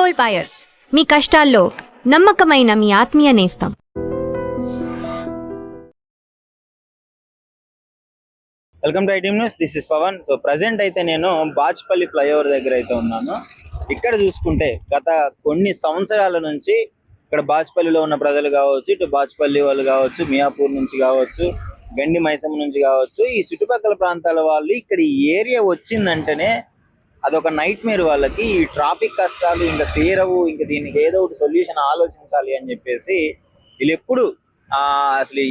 Gold buyers, మీ కష్టాల్లో నమ్మకమైన మీ ఆత్మీయ నేస్తం. Welcome to ITM news. This is Pavan. So present అయితే నేను బాచ్పల్లి ఫ్లైఓవర్ దగ్గర అయితే ఉన్నాను. ఇక్కడ చూసుకుంటే గత కొన్ని సంవత్సరాల నుంచి ఇక్కడ బాచ్పల్లిలో ఉన్న ప్రజలు కావచ్చు, ఇటు బాచ్పల్లి వాళ్ళు కావచ్చు, మియాపూర్ నుంచి కావచ్చు, గండి మైసమ్మ నుంచి కావచ్చు, ఈ చుట్టుపక్కల ప్రాంతాల వాళ్ళు ఇక్కడ ఈ ఏరియా వచ్చిందంటేనే అదొక నైట్ మేర్ వాళ్ళకి. ఈ ట్రాఫిక్ కష్టాలు ఇంకా తీరవు, ఇంకా దీనికి ఏదో ఒకటి సొల్యూషన్ ఆలోచించాలి అని చెప్పేసి వీళ్ళు ఎప్పుడు అసలు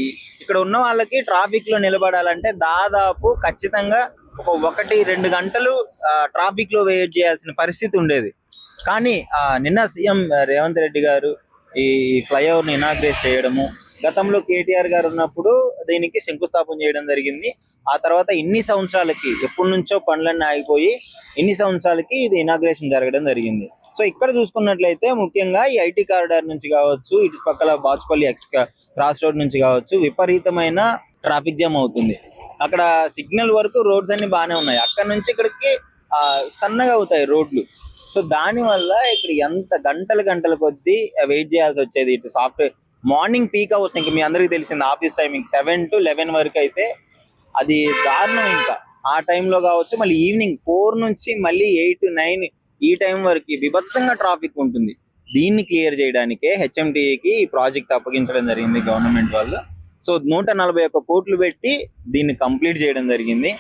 ఇక్కడ ఉన్న వాళ్ళకి ట్రాఫిక్ లో నిలబడాలంటే దాదాపు ఖచ్చితంగా ఒక 1-2 గంటలు ట్రాఫిక్ లో వెయిట్ చేయాల్సిన పరిస్థితి ఉండేది. కానీ నిన్న సీఎం రేవంత్ రెడ్డి గారు ఈ ఫ్లైఓవర్ ని ఇనాగ్రేట్ చేయడము, గతంలో కేటీఆర్ గారు ఉన్నప్పుడు దీనికి శంకుస్థాపన చేయడం జరిగింది. ఆ తర్వాత ఇన్ని సంవత్సరాలకి ఎప్పటి నుంచో పనులన్నీ ఆగిపోయి ఇన్ని సంవత్సరాలకి ఇది ఇనాగ్రేషన్ జరగడం జరిగింది. సో ఇక్కడ చూసుకున్నట్లయితే ముఖ్యంగా ఈ ఐటీ కారిడార్ నుంచి కావచ్చు, ఇటు పక్కల బాచ్పల్లి క్రాస్ రోడ్ నుంచి కావచ్చు, విపరీతమైన ట్రాఫిక్ జామ్ అవుతుంది. అక్కడ సిగ్నల్ వరకు రోడ్స్ అన్ని బాగానే ఉన్నాయి, అక్కడ నుంచి ఇక్కడికి సన్నగా అవుతాయి రోడ్లు. సో దాని వల్ల ఇక్కడ ఎంత గంటల కొద్దీ వెయిట్ చేయాల్సి వచ్చేది. ఇటు సాఫ్ట్వేర్ మార్నింగ్ పీక్ అవర్స్, ఇంకా మీ అందరికి తెలిసింది ఆఫీస్ టైమింగ్ 7 to 11 వరకు అయితే అది దారుణం. ఇంకా ఆ టైంలో కావచ్చు, మళ్ళీ ఈవినింగ్ 4 నుంచి మళ్ళీ 8 to 9 ఈ టైం వరకు విభత్సంగా ట్రాఫిక్ ఉంటుంది. దీన్ని క్లియర్ చేయడానికే హెచ్ఎంటీకి ఈ ప్రాజెక్ట్ అప్పగించడం జరిగింది గవర్నమెంట్ వాళ్ళు. సో 141 కోట్లు పెట్టి దీన్ని కంప్లీట్ చేయడం జరిగింది.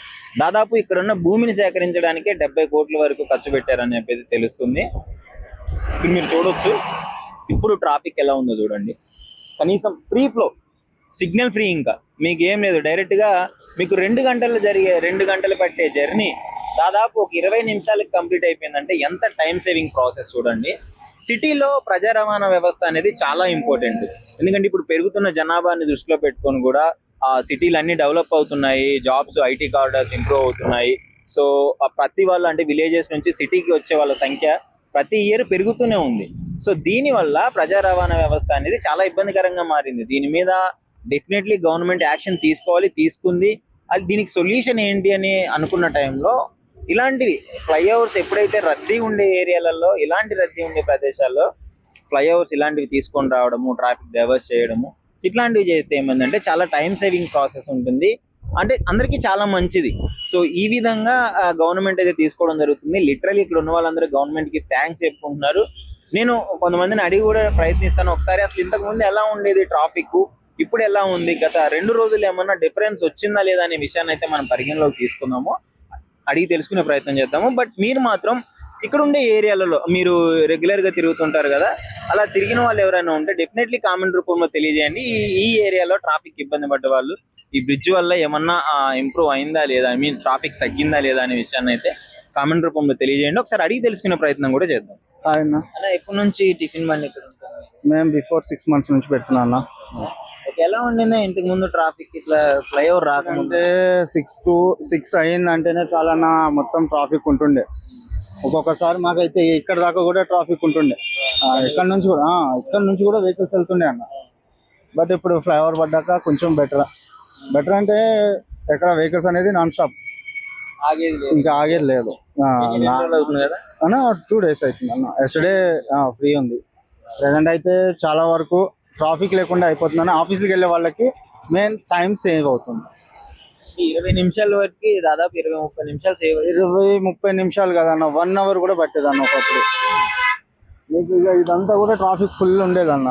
దాదాపు ఇక్కడ ఉన్న భూమిని సేకరించడానికే 70 కోట్ల వరకు ఖర్చు పెట్టారని చెప్పేసి తెలుస్తుంది. ఇప్పుడు మీరు చూడొచ్చు ఇప్పుడు ట్రాఫిక్ ఎలా ఉందో చూడండి. కనీసం ఫ్రీ ఫ్లో, సిగ్నల్ ఫ్రీ, ఇంకా మీకు ఏం లేదు. డైరెక్ట్ గా మీకు 2 గంటలు పట్టే జర్నీ దాదాపు ఒక 20 నిమిషాలకు కంప్లీట్ అయిపోయిందంటే ఎంత టైం సేవింగ్ ప్రాసెస్ చూడండి. సిటీలో ప్రజా రవాణా వ్యవస్థ అనేది చాలా ఇంపార్టెంట్. ఎందుకంటే ఇప్పుడు పెరుగుతున్న జనాభాని దృష్టిలో పెట్టుకొని కూడా ఆ సిటీలు అన్ని డెవలప్ అవుతున్నాయి, జాబ్స్, ఐటీ కారిడార్స్ ఇంప్రూవ్ అవుతున్నాయి. సో ప్రతి వాళ్ళు అంటే విలేజెస్ నుంచి సిటీకి వచ్చే వాళ్ళ సంఖ్య ప్రతి ఇయర్ పెరుగుతూనే ఉంది. సో దీని వల్ల ప్రజా రవాణా వ్యవస్థ అనేది చాలా ఇబ్బందికరంగా మారింది. దీని మీద డెఫినెట్లీ గవర్నమెంట్ యాక్షన్ తీసుకోవాలి, తీసుకుంది. అది దీనికి సొల్యూషన్ ఏంటి అని అనుకున్న టైంలో ఇలాంటివి ఫ్లైఓవర్స్ ఎప్పుడైతే రద్దీ ఉండే ఏరియాలలో, ఇలాంటి రద్దీ ఉండే ప్రదేశాల్లో ఫ్లైఓవర్స్ ఇలాంటివి తీసుకొని రావడము, ట్రాఫిక్ డైవర్స్ చేయడము, ఇట్లాంటివి చేస్తే ఏమైందంటే చాలా టైం సేవింగ్ ప్రాసెస్ ఉంటుంది, అంటే అందరికీ చాలా మంచిది. సో ఈ విధంగా గవర్నమెంట్ అయితే తీసుకోవడం జరుగుతుంది. లిటరల్లీ ఇక్కడ ఉన్న వాళ్ళందరూ గవర్నమెంట్ కి థ్యాంక్స్ చెప్పుకుంటున్నారు. నేను కొంతమందిని అడిగి కూడా ప్రయత్నిస్తాను, ఒకసారి అసలు ఇంతకు ముందు ఎలా ఉండేది ట్రాఫిక్, ఇప్పుడు ఎలా ఉంది, గత 2 రోజులు ఏమన్నా డిఫరెన్స్ వచ్చిందా లేదా అనే విషయాన్ని అయితే మనం పరిగణలోకి తీసుకుందాము, అడిగి తెలుసుకునే ప్రయత్నం చేద్దాము. బట్ మీరు మాత్రం ఇక్కడ ఉండే ఏరియాలలో మీరు రెగ్యులర్ గా తిరుగుతుంటారు కదా, అలా తిరిగిన వాళ్ళు ఎవరైనా ఉంటే డెఫినెట్లీ కామెంట్ రూపంలో తెలియజేయండి. ఈ ఏరియాలో ట్రాఫిక్ ఇబ్బంది పడ్డ వాళ్ళు ఈ బ్రిడ్జ్ వల్ల ఏమన్నా ఇంప్రూవ్ అయిందా లేదా, ఐ మీన్ ట్రాఫిక్ తగ్గిందా లేదా అనే విషయాన్ని అయితే కామెంట్ రూపంలో తెలియజేయండి. ఒకసారి అడిగి తెలుసుకునే ప్రయత్నం కూడా చేద్దాం. అలా ఎప్పటి నుంచి టిఫిన్ బండి ఇక్కడ ఉంటుంది? మేము బిఫోర్ 6 months నుంచి పెడుతున్నా అన్న. ఎలా ఉండిందా ఇంటికి ముందు ట్రాఫిక్ ఇట్లా ఫ్లైఓవర్ రాకముందే? 6 to 6 అయిందంటేనే చాలా మొత్తం ట్రాఫిక్ ఉంటుండే. ఒక్కొక్కసారి మాకైతే ఇక్కడ దాకా కూడా ట్రాఫిక్ ఉంటుండే. ఇక్కడ నుంచి కూడా వెహికల్స్ వెళ్తుండే అన్న. బట్ ఇప్పుడు ఫ్లైఓవర్ పడ్డాక కొంచెం బెటర్ అంటే ఎక్కడ వెహికల్స్ అనేది నాన్ స్టాప్, ఇంకా ఆగేది లేదు అన్న. 2 days అవుతుంది అన్న. ఎస్టర్డే ఫ్రీ ఉంది. ప్రెసెంట్ అయితే చాలా వరకు ట్రాఫిక్ లేకుండా అయిపోతుంది అన్న. ఆఫీస్కి వెళ్ళే వాళ్ళకి మెయిన్ టైం సేవ్ అవుతుంది. 20 నిమిషాల వరకు దాదాపు 20-30 నిమిషాలు సేవ్. 20-30 నిమిషాలు కదన్న, 1 hour కూడా పట్టేదన్న ఒకప్పుడు. మీకు ఇక ఇదంతా కూడా ట్రాఫిక్ ఫుల్ ఉండేదన్న.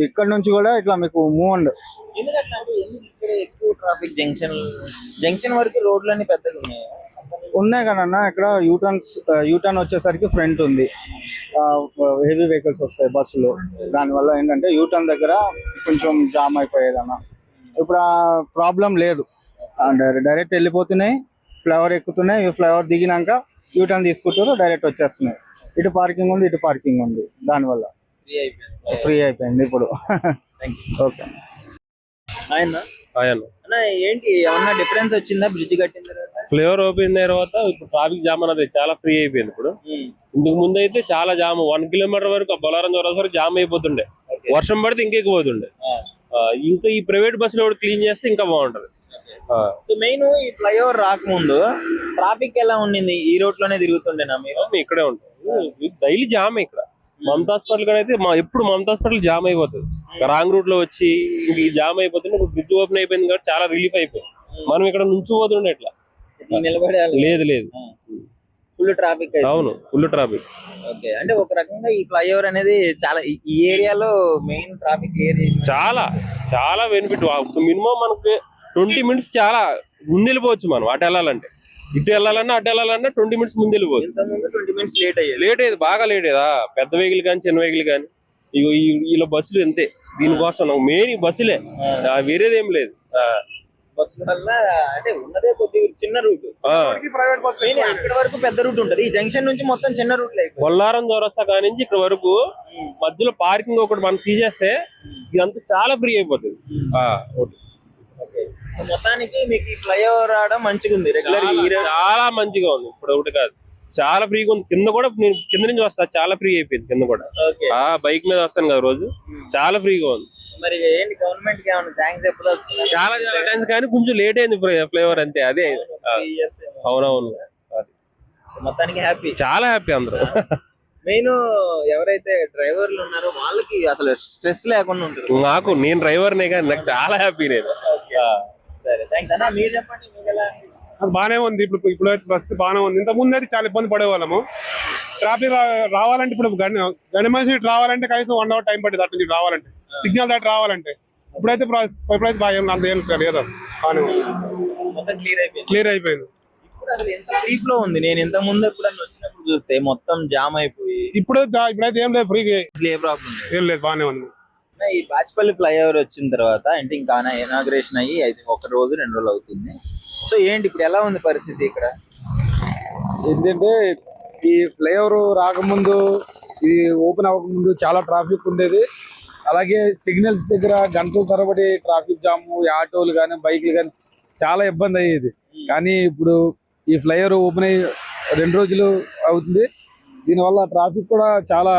ఇక్కడ నుంచి కూడా ఇట్లా మీకు మూవ్ అండ్ ఎందుకంటే ఇక్కడ ఎక్కువ ట్రాఫిక్ జంక్షన్ వరకు రోడ్లన్నీ పెద్దగా ఉన్నాయి కదన్న. ఇక్కడ యూటర్న్ వచ్చేసరికి ఫ్రంట్ ఉంది, హెవీ వెహికల్స్ వస్తాయి బస్సులు. దానివల్ల ఏంటంటే యూటర్న్ దగ్గర కొంచెం జామ్ అయిపోయేదన్న. ఇప్పుడు ఆ ప్రాబ్లం లేదు, డైరెక్ట్ వెళ్ళిపోతున్నాయి, ఫ్లైఓవర్ ఎక్కుతున్నాయి, ఫ్లైఓవర్ దిగినాక యూటర్న్ తీసుకుంటారు, డైరెక్ట్ వచ్చేస్తున్నాయి. ఇటు పార్కింగ్ ఉంది, దానివల్ల ఫ్రీ అయిపోయింది ఇప్పుడు. ఓకే ఏంటి ఏమన్నా డిఫరెన్స్ వచ్చిందా బ్రిడ్జ్ కట్టిన తర్వాత? ఫ్లైఓవర్ ఓపెన్ తర్వాత ఇప్పుడు ట్రాఫిక్ జామ్ అనేది చాలా ఫ్రీ అయిపోయింది. ఇప్పుడు ఇందుకు ముందు అయితే చాలా జామ్, 1 kilometer వరకు బొలారం ద్వారా వరకు జామ్ అయిపోతుండే. వర్షం పడితే ఇంకెక్కువ పోతుండే. ఇంకా ఈ ప్రైవేట్ బస్సులో క్లీన్ చేస్తే ఇంకా బాగుంటది. సో మెయిన్ ఈ ఫ్లైఓవర్ రాకముందు ట్రాఫిక్ ఎలా ఉండింది? ఈ రోడ్ లోనే తిరుగుతుండేనా మీరు? ఇక్కడే ఉంటుంది, డైలీ జామ్ ఇక్కడ. మమతా హాస్పిటల్ కూడా అయితే ఎప్పుడు మమతా హాస్పిటల్ జామ్ అయిపోతుంది. రాంగ్ రూట్ లో వచ్చి ఇంక ఈ జామ్ అయిపోతుంది. ఇప్పుడు బ్రిడ్జ్ ఓపెన్ అయిపోయింది కాబట్టి చాలా రిలీఫ్ అయిపోయింది. మనం ఇక్కడ నుంచి పోతుండే ఎట్లా నిలబడే లేదు ఫుల్ ట్రాఫిక్. అవును, ఫుల్ ట్రాఫిక్. ఓకే, అంటే ఒక రకంగా ఈ ఫ్లైఓవర్ అనేది చాలా ఈ ఏరియాలో మెయిన్ ట్రాఫిక్ ఏరియా. చాలా బెనిఫిట్. మినిమం మనకి 20 minutes చాలా ముందు వెళ్ళిపోవచ్చు. మనం అటు వెళ్ళాలంటే ఇటు వెళ్ళాలన్నా అటు వెళ్ళాలన్నా 20 minutes ముందు వెళ్ళిపోవచ్చు. 20 minutes లేట్ అయ్యేది బాగా లేట్ అయ్యేదా. పెద్ద వెహికల్ కానీ చిన్న వెహికల్ కానీ ఇలా బస్సులు ఎంతే దీనికోసం మెయిన్ బస్సులే, వేరేది ఏం లేదు. బస్సు వల్ల అంటే ఉన్నదే కొద్దిగా చిన్న రూట్, అక్కడ వరకు పెద్ద రూట్ ఉంటది. ఈ జంక్షన్ నుంచి మొత్తం చిన్న రూట్ లేదు. బొల్లారం చౌరస్తా కాడి నుంచి ఇక్కడ వరకు మధ్యలో పార్కింగ్ ఒకటి మనం తీసేస్తే ఇదంతా చాలా ఫ్రీ అయిపోతుంది. మొత్తానికి మీకు ఈ ఫ్లైఓవర్ రావడం మంచిగా ఉంది. రెగ్యులర్ చాలా మంచిగా ఉంది. ఇప్పుడు ఒకటి కాదు, చాలా ఫ్రీగా ఉంది. కింద కూడా నేను కింద నుంచి వస్తా, చాలా ఫ్రీ అయిపోయింది కింద కూడా. బైక్ మీద వస్తాను కదా రోజు, చాలా ఫ్రీగా ఉంది. మరి ఏంటి గవర్నమెంట్ కి ఏమన్నా థ్యాంక్స్ ఎప్పుడు చాలా థ్యాంక్స్, కానీ కొంచెం లేట్ అయింది ఫ్లేవర్ అంతే. అదే అవునవును, మొత్తానికి హ్యాపీ, చాలా హ్యాపీ అందరూ. మెయిన్ ఎవరైతే డ్రైవర్లు ఉన్నారో వాళ్ళకి అసలు స్ట్రెస్ లేకుండా ఉంటుంది. నేను డ్రైవర్నే కానీ నాకు చాలా హ్యాపీ నేను. సరే, థ్యాంక్స్ అన్న. మీరు చెప్పండి, మీకు ఎలా అది బాగానే ఉంది. ఇప్పుడు పరిస్థితి బాగానే ఉంది. ఇంత ముందు అయితే చాలా ఇబ్బంది పడేవాళ్ళము. ట్రాఫిక్ రావాలంటే ఇప్పుడు గణమసి రావాలంటే కనీసం 1 hour టైం పట్టేది అటు నుంచి రావాలంటే, సిగ్నల్ దాటి రావాలంటే. ఇప్పుడైతే బాగా అంత ఏం లేదు, క్లియర్ అయిపోయింది. ఇప్పుడు అసలు ఎంత ఫ్రీ ఫ్లో ఉంది. నేను ఇంత ముందు ఎప్పుడన్నా వచ్చినప్పుడు చూస్తే మొత్తం జామ్ అయిపోయి, ఇప్పుడైతే ఏం లేదు, ఫ్రీగా ఏ ప్రాబ్లం ఏం లేదు, బాగానే ఉంది. ఈ బాచ్పల్లి ఫ్లైఓవర్ వచ్చిన తర్వాత అంటే ఇంకా ఇనాగ్రేషన్ అయ్యి అయితే 1 రోజు 2 రోజులు అవుతుంది. సో ఏంటి ఇప్పుడు ఎలా ఉంది పరిస్థితి ఇక్కడ? ఏంటంటే ఈ ఫ్లైఓవర్ రాకముందు, ఇది ఓపెన్ అవ్వకముందు చాలా ట్రాఫిక్ ఉండేది. అలాగే సిగ్నల్స్ దగ్గర గంటల తరబడి ట్రాఫిక్ జాము, ఆటోలు కానీ బైక్లు కానీ చాలా ఇబ్బంది అయ్యేది. కానీ ఇప్పుడు ఈ ఫ్లైఓవర్ ఓపెన్ అయ్యి 2 రోజులు అవుతుంది. దీనివల్ల ట్రాఫిక్ కూడా చాలా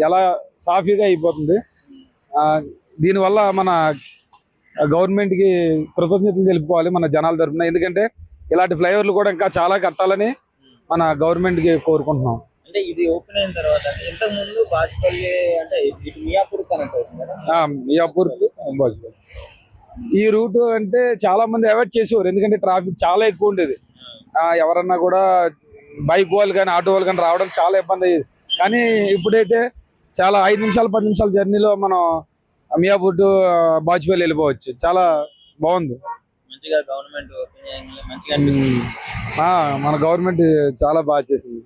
ఎలా సాఫీగా అయిపోతుంది. దీనివల్ల మన గవర్నమెంట్కి కృతజ్ఞతలు తెలుపుకోవాలి మన జనాల తరఫున. ఎందుకంటే ఇలాంటి ఫ్లైఓవర్లు కూడా ఇంకా చాలా కట్టాలని మన గవర్నమెంట్కి కోరుకుంటున్నాం. అంటే ఇది ఓపెన్ అయిన తర్వాత ఇంతకు ముందు బాచ్పల్లి అంటే మియాపూర్ కనెక్ట్ అవుతుంది కదా? మియాపూర్ బాచ్పల్లి ఈ రూట్ అంటే చాలా మంది అవాయిడ్ చేసేవారు, ఎందుకంటే ట్రాఫిక్ చాలా ఎక్కువ ఉండేది. ఎవరన్నా కూడా బైక్ వాళ్ళు కానీ ఆటో వాళ్ళు కానీ రావడం చాలా ఇబ్బంది అయ్యేది. కానీ ఇప్పుడైతే చాలా 5 నిమిషాలు 10 నిమిషాల జర్నీలో మనం మియాపూర్ టు బాచ్పల్లి వెళ్ళిపోవచ్చు. చాలా బాగుంది. మంచిగా గవర్నమెంట్ మంచిగా అనిపిస్తుంది. మన గవర్నమెంట్ చాలా బాగా చేసింది.